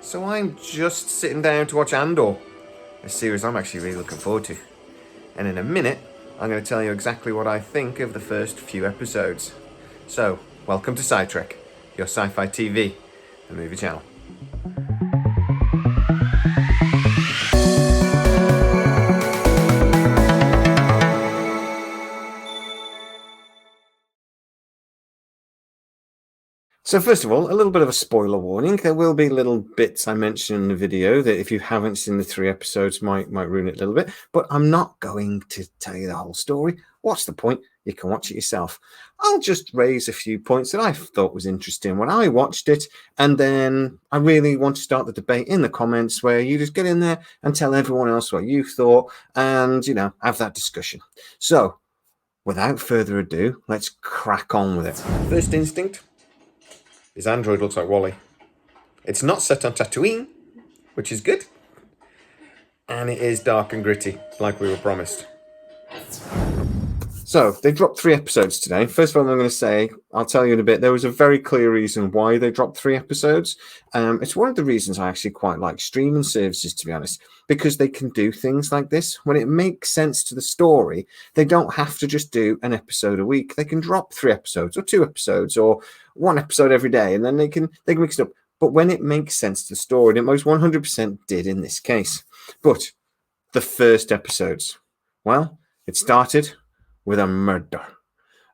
So I'm just sitting down to watch Andor, a series I'm actually really looking forward to. And in a minute, I'm going to tell you exactly what I think of the first few episodes. So, welcome to Sidetrek, your sci-fi TV and movie channel. So first of all, a little bit of a spoiler warning. There will be little bits I mention in the video that if you haven't seen the 3 episodes might ruin it a little bit, but I'm not going to tell you the whole story. What's the point? You can watch it yourself. I'll just raise a few points that I thought was interesting when I watched it, and then I really want to start the debate in the comments where you just get in there and tell everyone else what you thought and, have that discussion. So, without further ado, let's crack on with it. First instinct. His android looks like Wally. It's not set on Tatooine, which is good. And it is dark and gritty, like we were promised. So, they dropped 3 episodes today. First of all, I'm going to say, I'll tell you in a bit, there was a very clear reason why they dropped 3 episodes. It's one of the reasons I actually quite like streaming services, to be honest, because they can do things like this. When it makes sense to the story, they don't have to just do an episode a week. They can drop 3 episodes or 2 episodes or 1 episode every day, and then they can mix it up. But when it makes sense to the story, and it most 100% did in this case. But the first episodes, well, it started with a murder.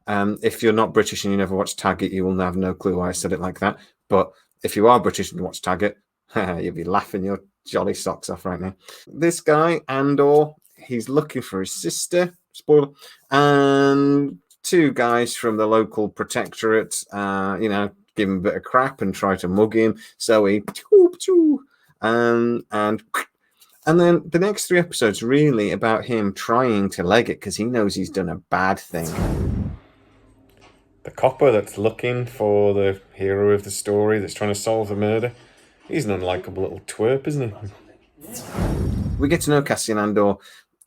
If you're not British and you never watched Taggart, you will have no clue why I said it like that. But if you are British and you watch Taggart, you'll be laughing your jolly socks off right now. This guy, Andor, he's looking for his sister, spoiler, and 2 guys from the local protectorate, give him a bit of crap and try to mug him. So he, and then the next 3 episodes really about him trying to leg it because he knows he's done a bad thing. The copper that's looking for the hero of the story that's trying to solve the murder, he's an unlikable little twerp, isn't he? We get to know Cassian Andor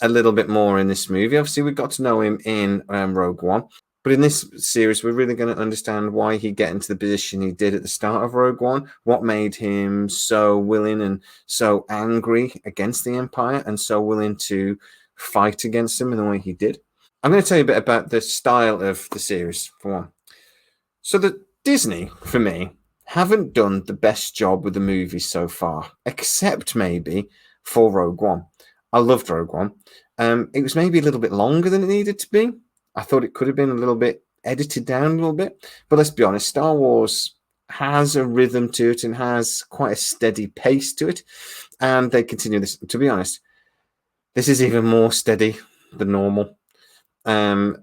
a little bit more in this movie. Obviously, we got to know him in Rogue One. But in this series, we're really going to understand why he got into the position he did at the start of Rogue One, what made him so willing and so angry against the Empire and so willing to fight against them in the way he did. I'm going to tell you a bit about the style of the series, for one. So the Disney, for me, haven't done the best job with the movies so far, except maybe for Rogue One. I loved Rogue One. It was maybe a little bit longer than it needed to be. I thought it could have been a little bit edited down a little bit. But let's be honest, Star Wars has a rhythm to it and has quite a steady pace to it. And they continue this. To be honest, this is even more steady than normal. Like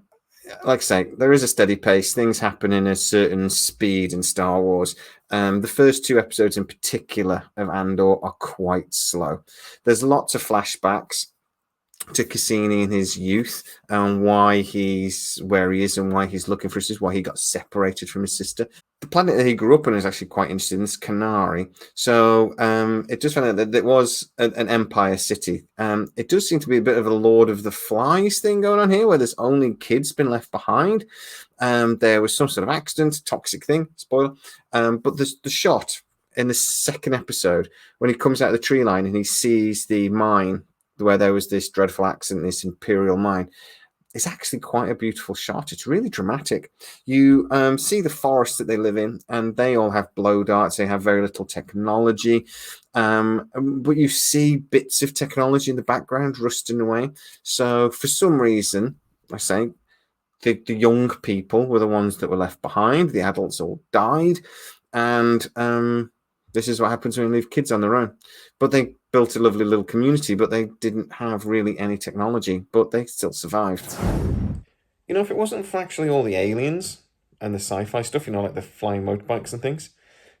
I say, there is a steady pace. Things happen in a certain speed in Star Wars. The first 2 episodes in particular of Andor are quite slow. There's lots of flashbacks to Cassini in his youth and why he's where he is and why he's looking for his sister, why he got separated from his sister. The planet that he grew up on is actually quite interesting. It's Canary. So it does find out that it was an empire city. It does seem to be a bit of a Lord of the Flies thing going on here where there's only kids been left behind. There was some sort of accident, toxic thing, spoiler. But the shot in the second episode when he comes out of the tree line and he sees the mine where there was this dreadful accident, this Imperial mine, it's actually quite a beautiful shot. It's really dramatic. You see the forest that they live in, and they all have blow darts. They have very little technology, but you see bits of technology in the background rusting away. So for some reason, I say, the young people were the ones that were left behind. The adults all died, and this is what happens when you leave kids on their own. But they built a lovely little community, but they didn't have really any technology, but they still survived. If it wasn't for actually all the aliens and the sci-fi stuff, like the flying motorbikes and things,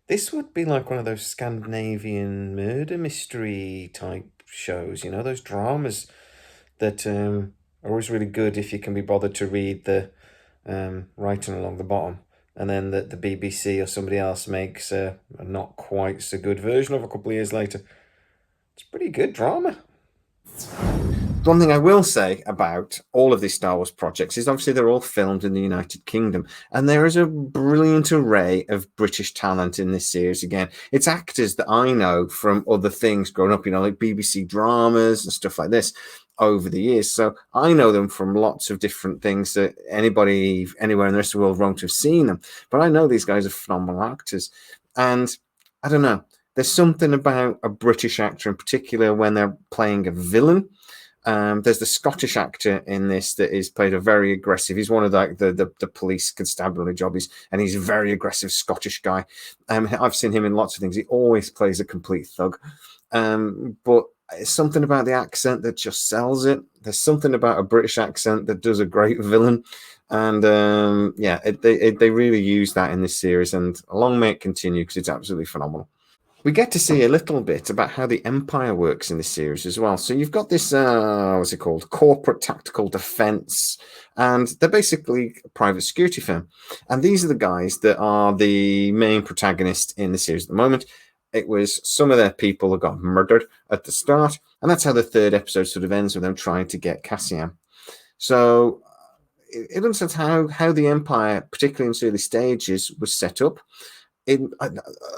this would be like one of those Scandinavian murder mystery type shows, those dramas that are always really good if you can be bothered to read the writing along the bottom. And then the BBC or somebody else makes a not quite so good version of a couple of years later. It's pretty good drama. One thing I will say about all of these Star Wars projects is obviously they're all filmed in the United Kingdom, and there is a brilliant array of British talent in this series. Again, it's actors that I know from other things growing up, like BBC dramas and stuff like this over the years. So I know them from lots of different things that anybody anywhere in the rest of the world won't have seen them. But I know these guys are phenomenal actors. And I don't know, there's something about a British actor in particular when they're playing a villain. There's the Scottish actor in this that is played a very aggressive. He's one of the police constabulary jobbies, and he's a very aggressive Scottish guy. I've seen him in lots of things. He always plays a complete thug. But it's something about the accent that just sells it. There's something about a British accent that does a great villain. And they really use that in this series. And long may it continue because it's absolutely phenomenal. We get to see a little bit about how the Empire works in this series as well. So you've got this, what's it called? Corporate Tactical Defense. And they're basically a private security firm. And these are the guys that are the main protagonist in the series at the moment. It was some of their people that got murdered at the start. And that's how the third episode sort of ends with them trying to get Cassian. So it understands how the Empire, particularly in its early stages, was set up.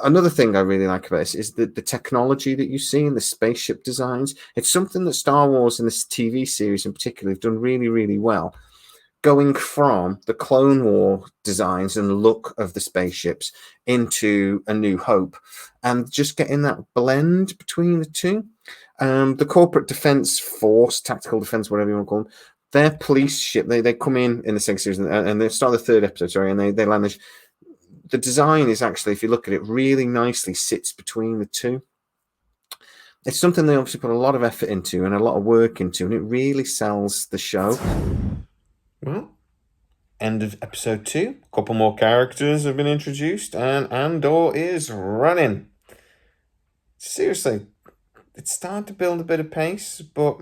Another thing I really like about this is the technology that you see in the spaceship designs. It's something that Star Wars and this TV series in particular have done really, really well. Going from the Clone War designs and look of the spaceships into A New Hope, and just getting that blend between the two. The Corporate Defense Force, Tactical Defense, whatever you want to call them, their police ship, they come in the second series, and they start the third episode, sorry, and they land this. The design is actually, if you look at it, really nicely sits between the two. It's something they obviously put a lot of effort into and a lot of work into, and it really sells the show. Well, end of episode 2. A couple more characters have been introduced, and Andor is running. Seriously, it's starting to build a bit of pace, but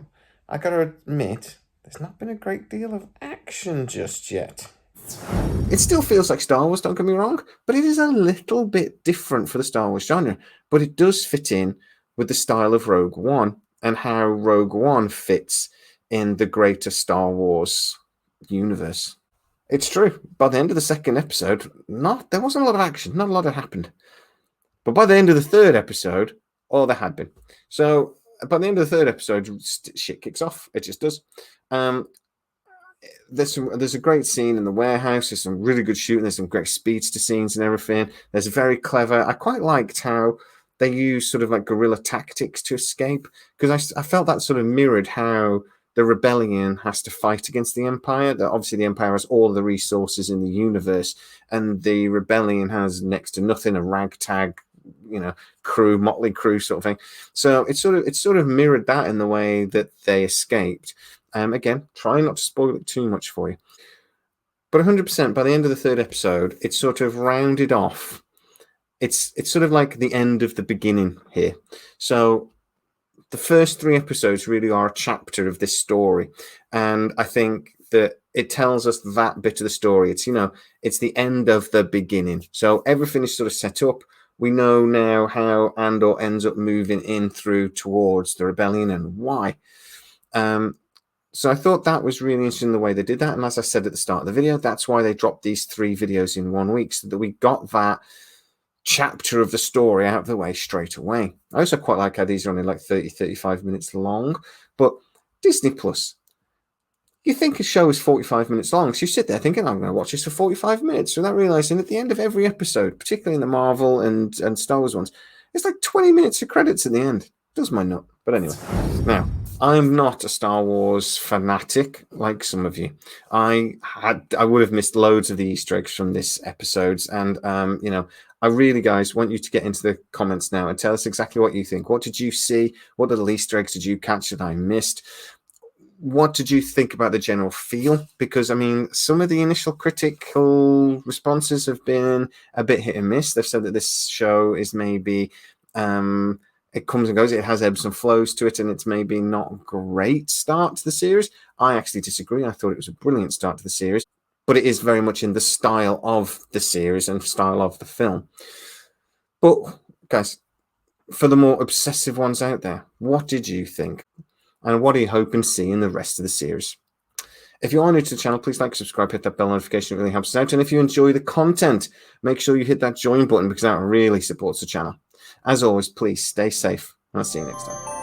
I gotta admit, there's not been a great deal of action just yet. It still feels like Star Wars, don't get me wrong, but it is a little bit different for the Star Wars genre. But it does fit in with the style of Rogue One and how Rogue One fits in the greater Star Wars universe. It's true. By the end of the second episode, there wasn't a lot of action, not a lot had happened. But by the end of the third episode, there had been. So by the end of the third episode, shit kicks off. It just does. There's a great scene in the warehouse. There's some really good shooting. There's some great speedster scenes and everything. There's very clever. I quite liked how they use sort of like guerrilla tactics to escape, because I felt that sort of mirrored how the rebellion has to fight against the Empire. That obviously the Empire has all the resources in the universe, and the rebellion has next to nothing, a ragtag, crew, motley crew sort of thing. So it sort of mirrored that in the way that they escaped. Again, try not to spoil it too much for you. But 100%, by the end of the third episode, it's sort of rounded off. It's sort of like the end of the beginning here. So the first 3 episodes really are a chapter of this story. And I think that it tells us that bit of the story. It's the end of the beginning. So everything is sort of set up. We know now how Andor ends up moving in through towards the rebellion and why. So I thought that was really interesting the way they did that. And as I said at the start of the video, that's why they dropped these 3 videos in 1 week, so that we got that chapter of the story out of the way straight away. I also quite like how these are only like 30, 35 minutes long. But Disney Plus, you think a show is 45 minutes long, so you sit there thinking, I'm going to watch this for 45 minutes, without realizing at the end of every episode, particularly in the Marvel and Star Wars ones, it's like 20 minutes of credits at the end. It does my nut. But anyway, now, I'm not a Star Wars fanatic like some of you. I would have missed loads of the Easter eggs from this episodes, and I really, guys, want you to get into the comments now and tell us exactly what you think. What did you see? What little Easter eggs did you catch that I missed? What did you think about the general feel? Because, I mean, some of the initial critical responses have been a bit hit and miss. They've said that this show is maybe it comes and goes. It has ebbs and flows to it, and it's maybe not a great start to the series. I actually disagree. I thought it was a brilliant start to the series, but it is very much in the style of the series and style of the film. But, guys, for the more obsessive ones out there, what did you think? and what are you hoping to see in the rest of the series. If you are new to the channel, please like, subscribe, hit that bell notification. It really helps us out. And if you enjoy the content, make sure you hit that join button because that really supports the channel. As always, please stay safe, and I'll see you next time.